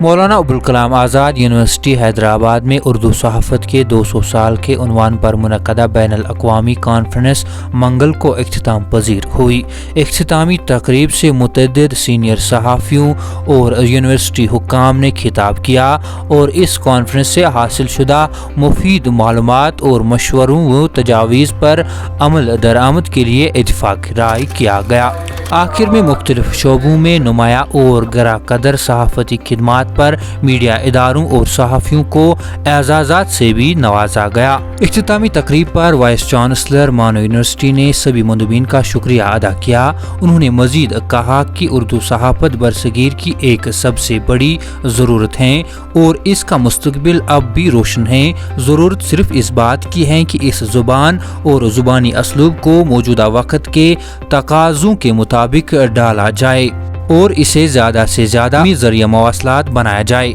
Maulana Abul Kalam Azad university Hyderabad میں اردو صحافت کے 200 سال کے عنوان پر منعقدہ بین الاقوامی کانفرنس منگل کو اختتام پذیر ہوئی۔ اختتامی تقریب سے متعدد سینئر صحافیوں اور یونیورسٹی حکام نے خطاب کیا اور اس کانفرنس سے حاصل شدہ مفید معلومات اور مشوروں و تجاویز پر عمل درآمد کے لیے اتفاق رائے کیا گیا۔ آخر میں مختلف شعبوں میں نمایاں اور گراں قدر صحافتی خدمات پر میڈیا اداروں اور صحافیوں کو اعزازات سے بھی نوازا گیا۔ اختتامی تقریب پر وائس چانسلر مانو یونیورسٹی نے سبھی مندوبین کا شکریہ ادا کیا۔ انہوں نے مزید کہا کہ اردو صحافت برصغیر کی ایک سب سے بڑی ضرورت ہے اور اس کا مستقبل اب بھی روشن ہے۔ ضرورت صرف اس بات کی ہے کہ اس زبان اور زبانی اسلوب کو موجودہ وقت کے تقاضوں کے مطابق ڈالا جائے اور اسے زیادہ سے زیادہ ذریعہ مواصلات بنایا جائے۔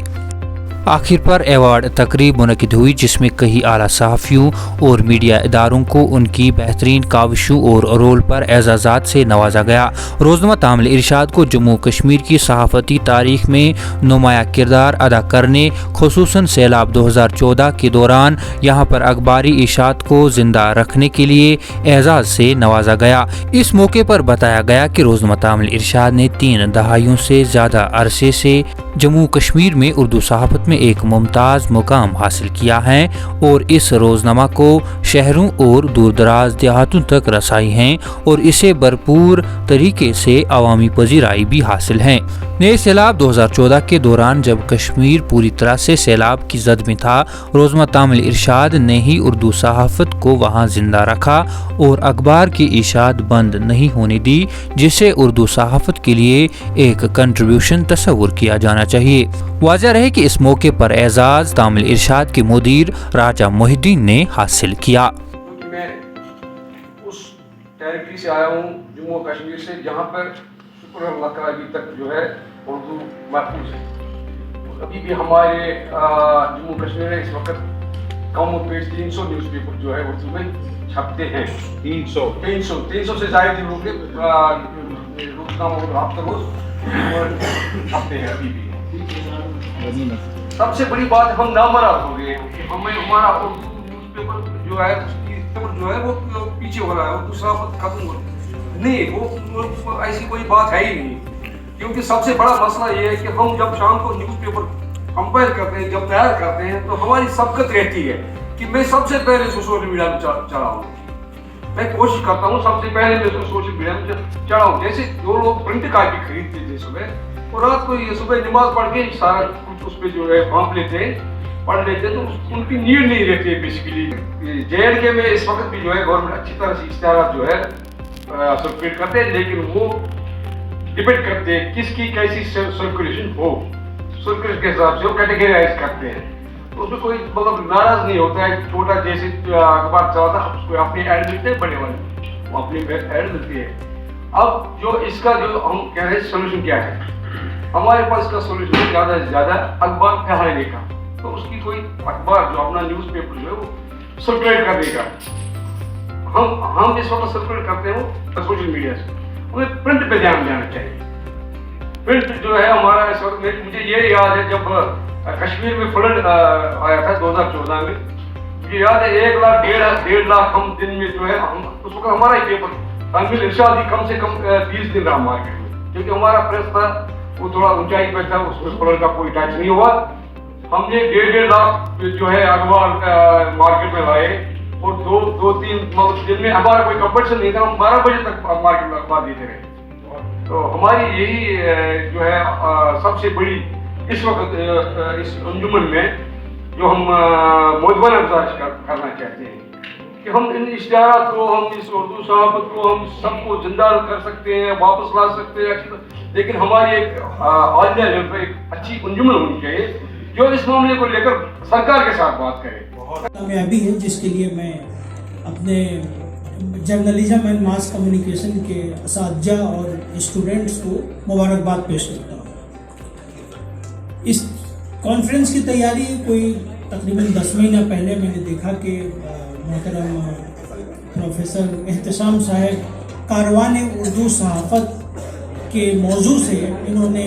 آخر پر ایوارڈ تقریب منعقد ہوئی جس میں کئی اعلیٰ صحافیوں اور میڈیا اداروں کو ان کی بہترین کاوشوں اور رول پر اعزازات سے نوازا گیا۔ روزنامہ تعامل ارشاد کو جموں کشمیر کی صحافتی تاریخ میں نمایاں کردار ادا کرنے، خصوصاً سیلاب 2014 کے دوران یہاں پر اخباری اشاعت کو زندہ رکھنے کے لیے اعزاز سے نوازا گیا۔ اس موقع پر بتایا گیا کہ روزنامہ تعامل ارشاد نے 3 دہائیوں سے زیادہ عرصے سے جموں کشمیر میں اردو صحافت میں ایک ممتاز مقام حاصل کیا ہے اور اس روزنامہ کو شہروں اور دور دراز دیہاتوں تک رسائی ہے اور اسے بھرپور طریقے سے عوامی پذیرائی بھی حاصل ہے۔ نئے سیلاب 2014 کے دوران جب کشمیر پوری طرح سے سیلاب کی زد میں تھا، روزنامہ تعامل ارشاد نے ہی اردو صحافت کو وہاں زندہ رکھا اور اخبار کی اشاعت بند نہیں ہونے دی، جسے اردو صحافت کے لیے ایک کنٹریبیوشن تصور کیا جانا چاہیے۔ واضح رہے کہ اس موقع پر اعزاز تعامل ارشاد کے مدیر راجہ محی الدین نے حاصل کیا۔ میں اس ٹیریٹری سے آیا ہوں، جموں کشمیر سے، جہاں پر شکر اللہ کا ابھی تک جو ہے اردو محفوظ ہے۔ ابھی بھی ہمارے جموں کشمیر میں اس وقت کم و بیش 300 نیوز پیپر جو ہے اردو میں چھپتے ہیں۔ 300 سے زائد روزنامہ اور ہفتہ روز چھپتے ہیں ابھی بھی۔ سب سے بڑی بات ہم نامراد ہو گئے ہیں، ہمارا اردو نیوز پیپر جو ہے وہ پیچھے ہو رہا ہے، اردو صحافت ختم ہو رہی ہے۔ نہیں، وہ ایسی کوئی بات ہے ہی نہیں، کیونکہ سب سے بڑا مسئلہ یہ ہے کہ ہم جب شام کو نیوز پیپر کمپائل کرتے ہیں، جب تیار کرتے ہیں، تو ہماری سبقت رہتی ہے کہ میں سب سے پہلے سوشل میڈیا میں چڑھاؤں۔ میں کوشش کرتا ہوں سب سے پہلے میں سوشل میڈیا میں چڑھاؤں۔ جیسے جو لوگ پرنٹ کاپی خریدتے تھے صبح، اور رات کو یہ صبح نماز پڑھ کے سارا کچھ اس پہ جو ہے پھانپ لیتے ہیں، پڑھ لیتے ہیں، تو ان کی نیڈ نہیں رہتی ہے بیسیکلی۔ JNK میں اس وقت بھی جو ہے گورنمنٹ اچھی طرح سے اشتہارات جو ہے سرکولیٹ کرتے ہیں، لیکن وہ ڈپینڈ کرتے ہیں کس کی کیسی سرکولیشن ہو، سرکولیشن کے حساب سے وہ کیٹیگرائز کرتے ہیں۔ تو اس میں کوئی مطلب ناراض نہیں ہوتا ہے، چھوٹا جیسے اخبار چلاتا ہے، اس کو اپنی ایڈ ملتے ہیں، بڑے والے وہ اپنی ایڈ ملتی ہے۔ اب جو اس کا جو ہم کہہ رہے ہیں سولوشن کیا ہے، ہمارے پاس اس کا سولوشن زیادہ سے زیادہ اخبار پھیلانے کا، تو اس کی کوئی اخبار جو اپنا نیوز پیپر جو ہے وہ سرکولیٹ کرنے کا۔ ہم اس وقت سرکولیٹ کرتے ہیں وہ سوشل میڈیا سے، ہمیں پرنٹ پہ دھیان دینا چاہیے۔ پرنٹ جو ہے ہمارا اس وقت مجھے یہ یاد ہے جب کشمیر میں فلڈ آیا تھا 2014 میں، مجھے یاد ہے 1 لاکھ 1.5 لاکھ ہم دن میں جو ہے اس وقت ہمارا ہی پیپر تعامل ارشاد ہی کم سے کم 20 دن رہا مارکیٹ میں، کیونکہ ہمارا پریس تھا وہ تھوڑا اونچائی پہ تھا، اس میں فلڈ کا کوئی ٹچ نہیں ہوا۔ ہم نے 1.5 لاکھ جو ہے اخبار مارکیٹ میں لائے، اور 2-3 دن میں ہمارا کوئی کمپٹیشن نہیں تھا، ہم 12 بجے تک مارکیٹ میں اخبار دیتے رہے۔ تو ہماری یہی جو ہے سب سے بڑی اس وقت اس انجمن میں جو ہم موضوع افزائش کرنا چاہتے ہیں کہ ہم ان اشتہارات کو، ہم اس اردو صحافت کو، ہم سب کو زندہ کر سکتے ہیں، واپس لا سکتے ہیں، لیکن ہماری ایک عالیہ لیول پہ ایک اچھی انجمن ہونی چاہیے جو اس معاملے کو لے کر سرکار کے ساتھ بات کرے۔ کامیابی ہے جس کے لیے میں اپنے جرنلزم اینڈ ماس کمیونیکیشن کے اساتذہ اور اسٹوڈنٹس کو مبارکباد پیش کرتا ہوں۔ اس کانفرنس کی تیاری کوئی تقریباً 10 مہینہ پہلے میں نے دیکھا کہ محترم پروفیسر احتشام صاحب کاروان اردو صحافت کے موضوع سے انہوں نے